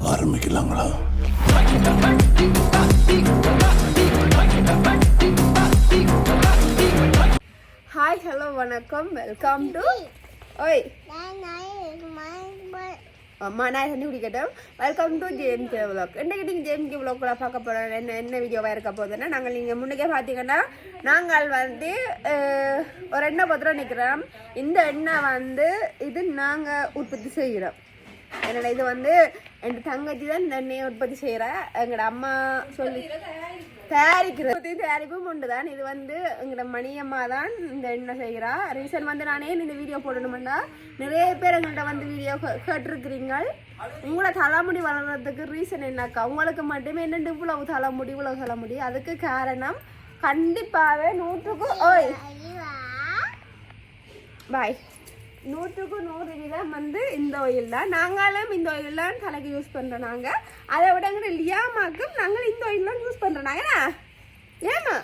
ஆரம்பிக்கலாங்களா? Hi hello வணக்கம் welcome to ஓய் அம்மா நான் தண்ணி குடிக்கட்டும். Welcome to JMK vlog. இன்றைக்கு நீங்கள் ஜேஎம்கே விளாக்ல பார்க்க போகிறோம். என்ன வீடியோவாக இருக்க போகுதுன்னா, நாங்கள் நீங்கள் முன்னே பார்த்தீங்கன்னா நாங்கள் வந்து ஒரு எண்ணெய் பத்திரம் நிற்கிறோம். இந்த எண்ணெய் வந்து இது நாங்கள் உற்பத்தி செய்கிறோம். என்னோட இது வந்து என் தங்கச்சி தான் இந்த எண்ணெயை உற்பத்தி செய்கிற எங்களோட அம்மா சொல்லி தயாரிப்பும் உண்டு தான். இது வந்து எங்களோட மணியம்மா தான் இந்த எண்ணெய் செய்கிறா. ரீசன் வந்து நானே இந்த வீடியோ போடணுமெண்டா நிறைய பேர் எங்கள்கிட்ட வந்து வீடியோ கேட்டிருக்கிறீங்க. உங்களோட தலைமுடி வளர்கிறதுக்கு ரீசன் என்னக்கா, உங்களுக்கு மட்டுமே என்னென்று இவ்வளவு தலைமுடி அதுக்கு காரணம் கண்டிப்பாகவே 100க்கு ஓய் பாய் 100க்கு 100% வந்து இந்த ஆயில் தான். நாங்களும் இந்த ஆயில் தான் தலைக்கு யூஸ் பண்ணுறோம். நாங்கள் அதை விட எங்கிட்ட லியாமாக்கும் நாங்கள் இந்த ஆயில் தான் யூஸ் பண்ணுறோம். நாங்கண்ணா ஏமா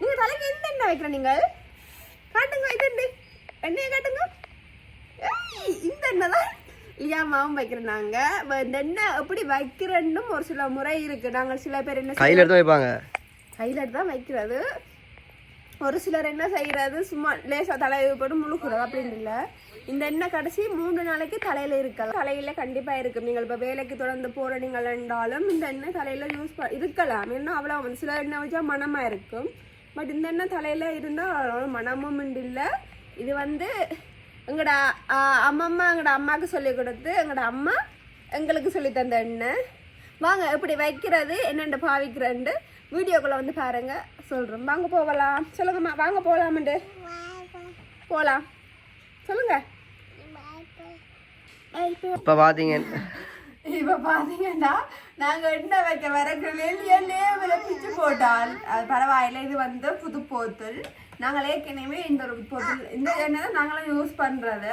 நீங்கள் தலைக்கு எந்த எண்ணெய் வைக்கிறோம்? நீங்கள் காட்டுங்க, இது எண்ணெயை காட்டுங்க. இந்த எண்ணெய் தான் லியாமாவும் வைக்கிறோம். நாங்கள் இந்த எண்ணெய் எப்படி வைக்கிறேன்னு ஒரு சில முறை இருக்குது. நாங்கள் சில பேர் என்ன கையில் எடுத்து வைப்பாங்க, கையில் எடுத்து தான் வைக்கிறது. ஒரு சிலர் என்ன செய்கிறது, சும்மா லேசாக தலையில் போட்டு முழுக்கிறது அப்படின்னு இல்லை. இந்த எண்ணெய் கடைசி 3 நாளைக்கு தலையில் இருக்கலாம். தலையில் கண்டிப்பாக இருக்கும். நீங்கள் இப்போ வேலைக்கு தொடர்ந்து போகிற நீங்கள் என்றாலும் இந்த எண்ணெய் தலையில் யூஸ் இருக்கலாம். ஏன்னா அவ்வளோ வந்து சில எண்ணெய் வச்சா மனமாக இருக்கும். பட் இந்த எண்ணெய் தலையில் இருந்தால் மனமும் இல்லை. இது வந்து எங்களோட எங்களோட அம்மாவுக்கு சொல்லி கொடுத்து எங்களோட அம்மா எங்களுக்கு சொல்லி தந்த எண்ணெய். வாங்க எப்படி வைக்கிறது என்னென்ன பாவிக்கிறேன்ட்டு வீடியோக்குள்ளே வந்து பாருங்க, சொல்கிறோம். வாங்க போகலாம். சொல்லுங்கம்மா, வாங்க போகலாமண்டு போகலாம். சொல்லுங்க. இப்போ பார்த்தீங்கன்னா நாங்கள் எண்ணெய் வைக்க வரக்கு வெளியே பிச்சு போட்டால் அது பரவாயில்ல. இது வந்து புது போத்தல். நாங்கள் ஏற்கனவே இந்த ஒரு போத்தல் இந்த எண்ணெய் தான் நாங்களும் யூஸ் பண்ணுறது.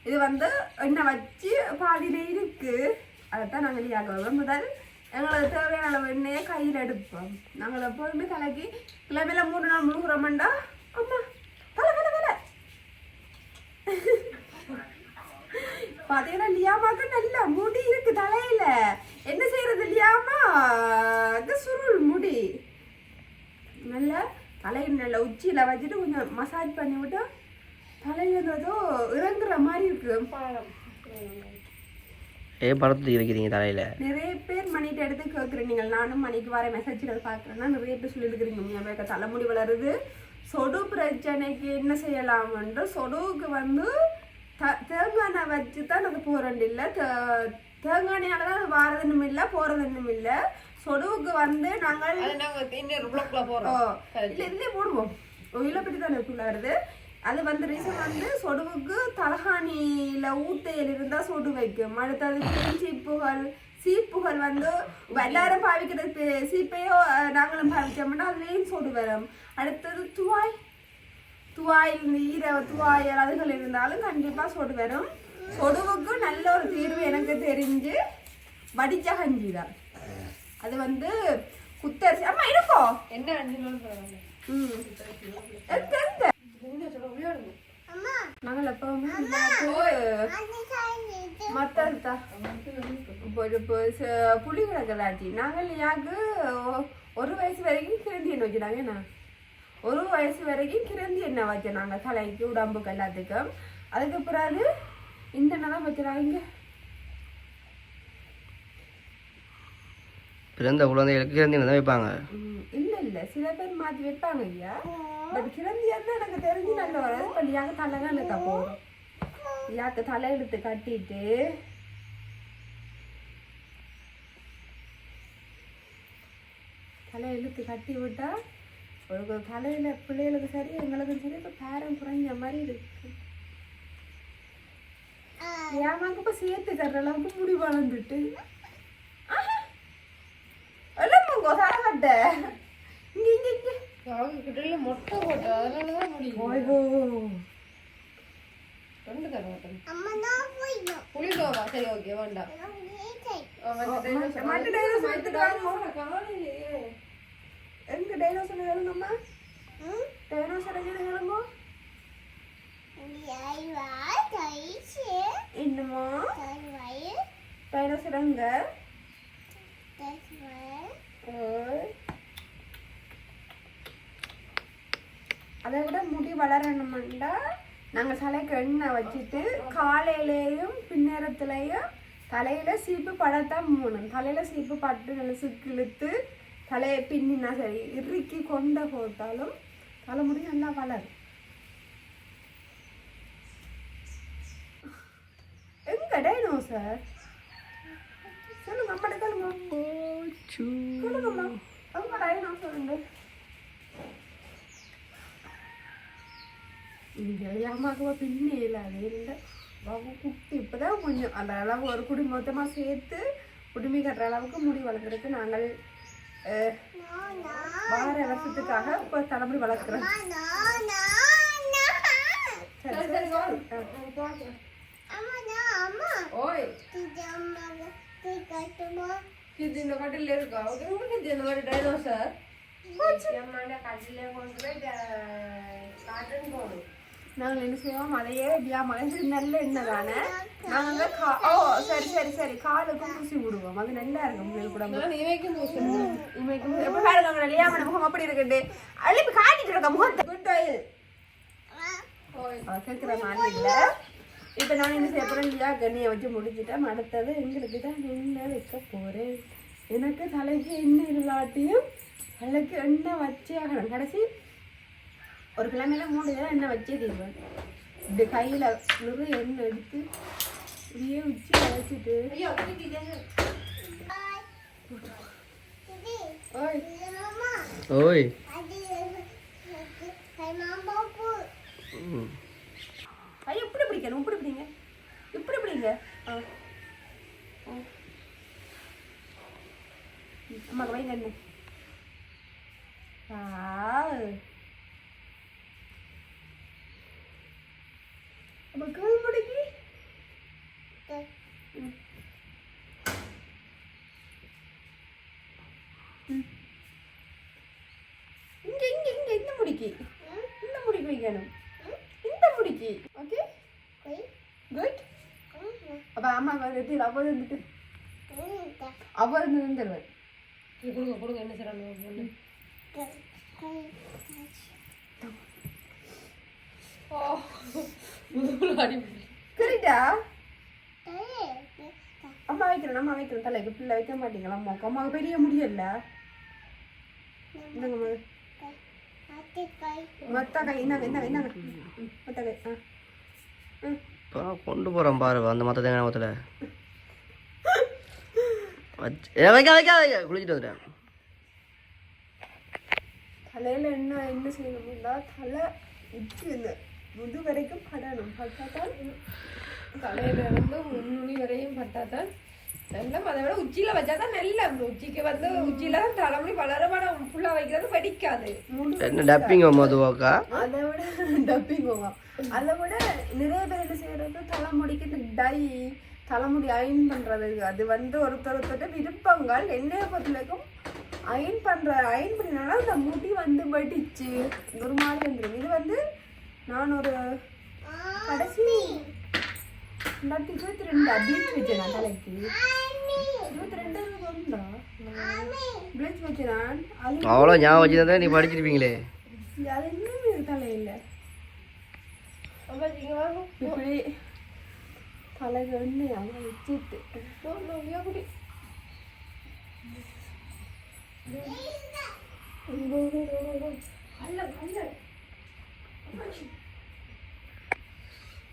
இது வந்து எண்ணெய் வச்சு பாதியில இருக்குது. அதைத்தான் நாங்கள் லியாக்குவோம். முதல் எங்களுக்கு தேவையான அளவு எண்ணெயை கையில் எடுப்போம். நாங்கள் எப்போதுமே தலைக்கு கிளம்பில 3 நாள் முழுகிறோம்டா. அம்மா தலை பார்த்தீங்கன்னா லியாமாக்கு நல்ல முடி இருக்கு தலையில. என்ன செய்யறது லியாமா, சுருள் முடி நல்ல தலையில் நல்ல உச்சியில் வச்சுட்டு கொஞ்சம் மசாஜ் பண்ணி விட்டா தலையில ஏதோ இறங்குற மாதிரி இருக்கு. படத்துக்கு இருக்கிறீங்க தலையில நிறைய பேர் மணிட்டு எடுத்து கேட்குறேன். நீங்கள் நானும் மணிக்கு வர மெசேஜ்கள் பார்க்குறேன்னா நிறைய பேர் சொல்லியிருக்கிறீங்க தலைமுடி வளருது, சொடு பிரச்சனைக்கு என்ன செய்யலாம்ன்ற. சொடுவுக்கு வந்து தேங்காய் எண்ணெய் வச்சு தான் அது போகிறண்டு இல்லை. தேங்காய் எண்ணெயால தான் அது வாரதுன்னும் இல்லை போகிறதுன்னும் இல்லை. சொடுவுக்கு வந்து நாங்கள் இதுலேயே போடுவோம். ஒயில பற்றி தான் இருக்குள்ள வருது. அது வந்து ரீசன் வந்து சொடுவுக்கு தலகாணியில் ஊட்டையில் இருந்தால் சொடு வைக்கும். அடுத்தது சீப்புகள் வந்து எல்லாரும் பாவிக்கிறது சீப்பையோ நாங்களும் பாவிச்சோம்னா அதுலேயும் சொடு வரும். அடுத்தது துவாயில் துவாயல் அதுகள் இருந்தாலும் கண்டிப்பாக சொடு வரும். சொடுவுக்கு நல்ல ஒரு தீர்வு எனக்கு தெரிஞ்சு வடிச்ச கஞ்சி தான். அது வந்து குத்தரிசி அம்மா இருக்கும் என்ன நாங்கள் எப்பவுமே புளி கிடக்கலாட்டி நாங்கள் யாருக்கு 1 வயசு வரைக்கும் கிரந்தி எண்ணெய் வச்சுட்டாங்க. என்ன 1 வயசு வரைக்கும் கிரந்தி எண்ணெய் வச்சோம் நாங்கள் தலைக்கு உடம்புக்கு எல்லாத்துக்கும். அதுக்கு பிறகு இந்த எண்ணெய் தான் வச்சுறாங்க. பிறந்த குழந்தைகளுக்கு கிரந்தி எண்ணெய் தான் வைப்பாங்க. இல்லை சில பேர் மாற்றி வைப்பாங்க ஐயா. பட் கிரந்தியா தான் எனக்கு தெரிஞ்சு நல்ல வராது. இப்போ லியாக்கு தலை தான் எடுக்க போகிறோம். லியாக்கு தலை எடுத்து கட்டிட்டு தலை இழுத்து கட்டி விட்டா ஒரு தலையில பிள்ளைகளுக்கு சரி எங்களுக்கும் சரி இப்போ பேரம் குறைஞ்ச மாதிரி இருக்கு. ஏமாக்கு இப்போ சேர்த்து தர்ற அளவுக்கு முடி வளர்ந்துட்டு எல்லாம் தரகட்ட இங்க மொட்டை போட்டு அதனாலதான் முடியும். புளிதோவா சரி ஓகே வேண்டாம். எங்க டைனோசர் எழுங்கம்மா, டைனோசர் எழுங்க. என்னமா டைனோசர் எங்க அதை விட முடி வளரணும்னா நாங்கள் தலைக்கு எண்ணெய் வச்சுட்டு காலையிலேயும் பின்னேரத்துலேயும் தலையில் சீப்பு படத்தான் மூணும். தலையில் சீப்பு பட்டு நல்லா சிக்கு இழுத்து தலையை பின்னினா சரி, இறுக்கி கொண்ட போட்டாலும் தலைமுடி நல்லா வளரும். எங்க டைனோசர் சொல்லுங்க, அம்மாட்ட சொல்லுங்க. சொல்லுங்கம்மா, அங்க டைனோசர் உண்டு. அம்மாக்குவா பின்னே இல்லாது இல்லை குட்டி இப்போதான் கொஞ்சம் அந்த அளவு ஒரு குடி மொத்தமாக சேர்த்து குடுமி கட்டுற அளவுக்கு முடி வளர்க்குறதுக்கு நாங்கள் வார வருஷத்துக்காக இப்போ தலைமுடி வளர்க்குறோம். சரி சரி ஓய் இது இந்த கட்டில இருக்கா? இந்த மாதிரி டைனோசர் நாங்கள் என்ன செய்வோம், அதையே மலை நல்ல எண்ணெய் தானே நாங்கள் ஓ சரி சரி சரி காலுக்கும் பூசி விடுவோம். அது நல்லா இருக்கும் முயல் கூட இமைக்கும் பூசி இமைக்கும் எப்போ பாருங்க இல்லையா முகம் அப்படி இருக்குது அழிப்பு காட்டிட்டு இருக்க முகத்தை குட் ஆயில் கேட்குற மாதிரி இல்லை. இப்போ நான் என்ன செய்ய போகிறேன் இல்லையா கண்ணியை வச்சு முடிச்சுட்டேன். அடுத்தது எங்களுக்கு தான் எண்ணெய் வைக்க போகிறேன். எனக்கு தலைக்கு எண்ணெய் இல்லாட்டியும் தலைக்கு எண்ணெய் வச்சே ஆகணும். கடைசி ஒரு கிழமையில 3 தடவை எண்ணெய் வச்சே தீர்வேன். இப்படி கையில் நிறைய எண்ணெய் எடுத்து இப்படியே வச்சு வச்சுட்டு ஓய் ஐயோ இப்படி பிடிக்கணும், இப்படி பிடிங்க, இப்படி பிடிங்க. அம்மாக்கு வைங்க என்ன அப்போ கேள் முடிக்கி இங்க இங்க இங்க இந்த முடிக்கி வைக்கணும், இந்த முடிக்கி. Okay good. அப்போ அம்மா வந்துட்டு அவர் வந்துட்டு அவர் வந்துடுவேன். கொடுங்க கொடுங்க என்ன செய்யணும் கரெக்டா? அம்மா வைக்கிறேன், அம்மா வைக்கிறேன் தலைக்கு. பிள்ளை வைக்க மாட்டீங்களா? அம்மாவுக்கு அம்மாவுக்கு பெரிய முடியல. இந்தாங்க மொத்த கை, இந்தாங்க இந்தாங்க இந்தாங்க மொத்த கை. இப்போ கொண்டு போகிறோம் பாரு அந்த மற்ற தேங்காய் மொத்தத்தில் வைக்க வைக்க வைக்க குளிச்சுட்டு வந்துட்டேன். தலையில் என்ன செய்யணும்னா தலை உச்சி இந்த முது வரைக்கும் படணும். பட்டாதான் தலையில இருந்து நுனி வரையும் பட்டாதான் நல்லா. அதை விட உச்சியில வச்சாதான் நல்ல. உச்சிக்கு வந்து உச்சியில தலைமுடி வளரமான ஃபுல்லா வைக்கிறது படிக்காது. என்ன டப்பிங் மதுவாக்கா? அதை விட டப்பிங் அதை விட நிறைய பேர் என்ன செய்யறது தலைமுடிக்கு இந்த டை தலைமுடி அயன் பண்றது. அது வந்து ஒருத்தர் விருப்பங்கள். என்னைய பொறுத்தவரைக்கும் அயன் பண்ணினாலும் அந்த முடி வந்து வெடிச்சு ஒரு மாதிரி வந்துடும். இது வந்து நான் ஒரு கடைசி 2022 ப்ளீச் வச்சேன் தலைக்கு. 22 ப்ளீச் வச்சேன். அவ்வளோ ஞாபகம் வச்சுதான் நீ படிச்சிருப்பீங்களே. அது இன்னும் தலையில இப்படி தலைக்கு வந்து அவங்க வச்சுட்டு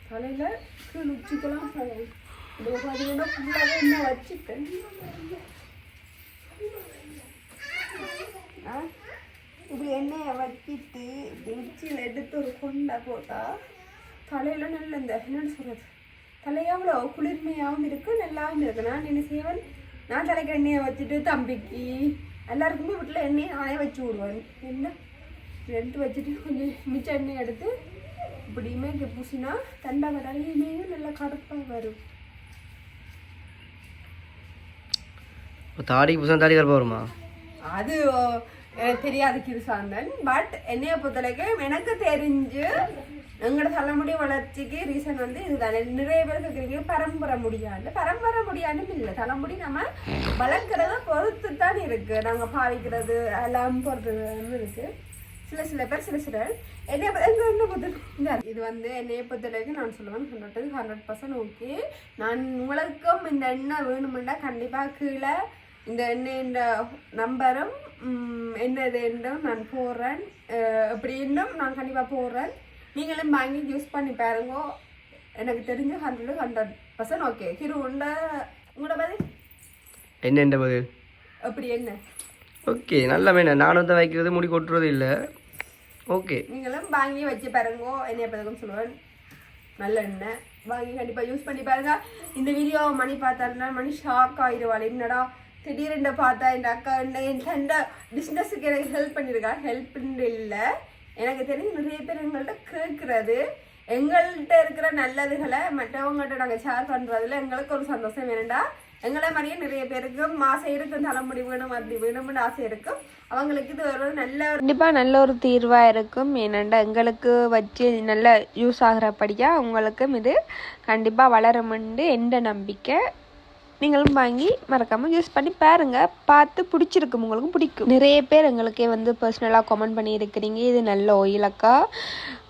தலையில கீழ் உச்சிக்கெல்லாம் பார்த்தீங்கன்னா ஃபுல்லாகவே என்ன வச்சுட்டேன். இப்படி எண்ணெயை வச்சிட்டு இப்படி உச்சியில் எடுத்து ஒரு கொண்டை போட்டால் தலையில நல்ல இந்த என்னன்னு சொல்றது தலையாவ்வளோ குளிர்மையாகவும் இருக்கு, நல்லாவும் இருக்கு. நான் என்ன செய்வேன், நான் தலைக்கு எண்ணெயை வச்சுட்டு தம்பிக்கு எல்லாருக்குமே வீட்டில் எண்ணெயை நானே வச்சு விடுவேன். என்ன எடுத்து வச்சுட்டு கொஞ்சம் மிச்ச எண்ணெய் எடுத்து இப்படியுமே இங்கே பூசினா தண்டா தலையுமே நல்லா கடுப்பாக வரும். தாடி பூசா தாடி கருப்பா வருமா? அது எனக்கு தெரியாது கிருசாந்தன். பட் என்னைய பொறுத்தவரைக்கும் எனக்கு தெரிஞ்சு எங்களோட தலைமுடி வளர்ச்சிக்கு ரீசன் வந்து இதுதான். நிறைய பேர் கேட்குறீங்க பரம்பரை முடியாது. பரம்பரை முடியாதுன்னு இல்லை, தலைமுடி நம்ம வளர்க்குறத பொறுத்து தான் இருக்கு. நாங்கள் பாவிக்கிறது எல்லாம் பொறுத்து இருக்கு. சில பேர் சில என்னைய இது வந்து என்னைய பொறுத்தளவுக்கு நான் சொல்லுவேன் 100% ஓகே. நான் உங்களுக்கும் இந்த எண்ணெய் வேணுமெண்டா கண்டிப்பாக கீழே இந்த எண்ணெய் நம்பரும் என்னது என்றும் நான் போடுறேன். அப்படி இன்னும் நான் கண்டிப்பாக போடுறேன். நீங்களும் வாங்கி யூஸ் பண்ணி பாருங்க. எனக்கு தெரிஞ்சு 100% ஓகே. உங்களோட பதில் என்ன பதில் அப்படி என்ன ஓகே நல்ல வேணும். நானும் தான் வைக்கிறது முடி கொட்டுறது இல்லை. ஓகே நீங்களும் வாங்கி வச்சு பாருங்க. என்னைய பதக்கம் சொல்லுவேன் நல்ல எண்ணெய் வாங்கி கண்டிப்பாக யூஸ் பண்ணி பாருங்க. இந்த வீடியோ மணி பார்த்தாருன்னா மணி ஷாக் ஆயிடுவாள். என்னடா திடீரென்று பார்த்தா இந்த அக்கா என் சண்டை பிஸ்னஸுக்கு எனக்கு ஹெல்ப் பண்ணியிருக்கா. ஹெல்ப் இல்லை, எனக்கு தெரிஞ்சு நிறைய பேர் எங்கள்கிட்ட கேட்குறது. எங்கள்கிட்ட இருக்கிற நல்லதுகளை மற்றவங்கள்ட்ட நாங்கள் ஷேர் பண்ணுறதுல எங்களுக்கு ஒரு சந்தோஷம் வேணுண்டா. எங்களை மாதிரியே நிறைய பேருக்கும் ஆசை இருக்கும், தலைமுடி வேணும் அப்படி வேணும்னு ஆசை இருக்கும். அவங்களுக்கு இது ஒரு கண்டிப்பாக நல்ல ஒரு தீர்வாக இருக்கும். ஏனெண்டா எங்களுக்கு வச்சு நல்ல யூஸ் ஆகிறபடியாக அவங்களுக்கும் இது கண்டிப்பாக வளருமெண்டு எந்த நம்பிக்கை. நீங்களும் வாங்கி மறக்காமல் யூஸ் பண்ணி பாருங்கள். பார்த்து பிடிச்சிருக்கும், உங்களுக்கும் பிடிக்கும். நிறைய பேர் எங்களுக்கே வந்து பர்சனலாக கமெண்ட் பண்ணியிருக்கிறீங்க இது நல்ல ஆயிலக்கா.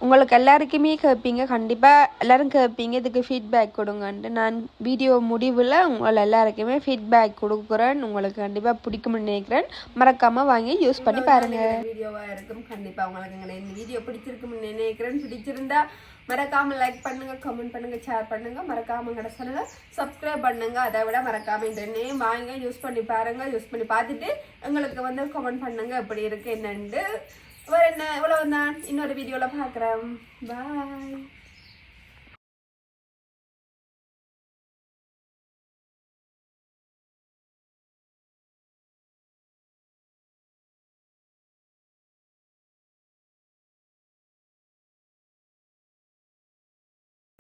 உங்களுக்கு எல்லாருக்குமே கேட்பீங்க, கண்டிப்பாக எல்லோரும் கேட்பீங்க இதுக்கு ஃபீட்பேக் கொடுங்கன்ட்டு. நான் வீடியோ முடிவில் உங்களை எல்லாருக்குமே ஃபீட்பேக் கொடுக்குறேன். உங்களுக்கு கண்டிப்பாக பிடிக்கும்னு நினைக்கிறேன். மறக்காமல் வாங்கி யூஸ் பண்ணி பாருங்கள். வீடியோவாக இருக்கும். கண்டிப்பாக உங்களுக்கு எங்களை இந்த வீடியோ பிடிச்சிருக்கும்னு நினைக்கிறேன். பிடிச்சிருந்தா மறக்காம லைக் பண்ணுங்க, கமெண்ட் பண்ணுங்க, ஷேர் பண்ணுங்க. மறக்காம எங்களோட சேனலை சப்ஸ்கிரைப் பண்ணுங்க. அதை விட மறக்காம இந்த எண்ணெயும் வாங்க யூஸ் பண்ணி பாருங்க. யூஸ் பண்ணி பார்த்துட்டு எங்களுக்கு வந்து கமெண்ட் பண்ணுங்க எப்படி இருக்கு என்னன்னு. வேற என்ன, இவ்வளவு தான். இன்னொரு வீடியோல பார்க்குறேன். பாய்.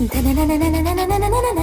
na na na na na na na na na na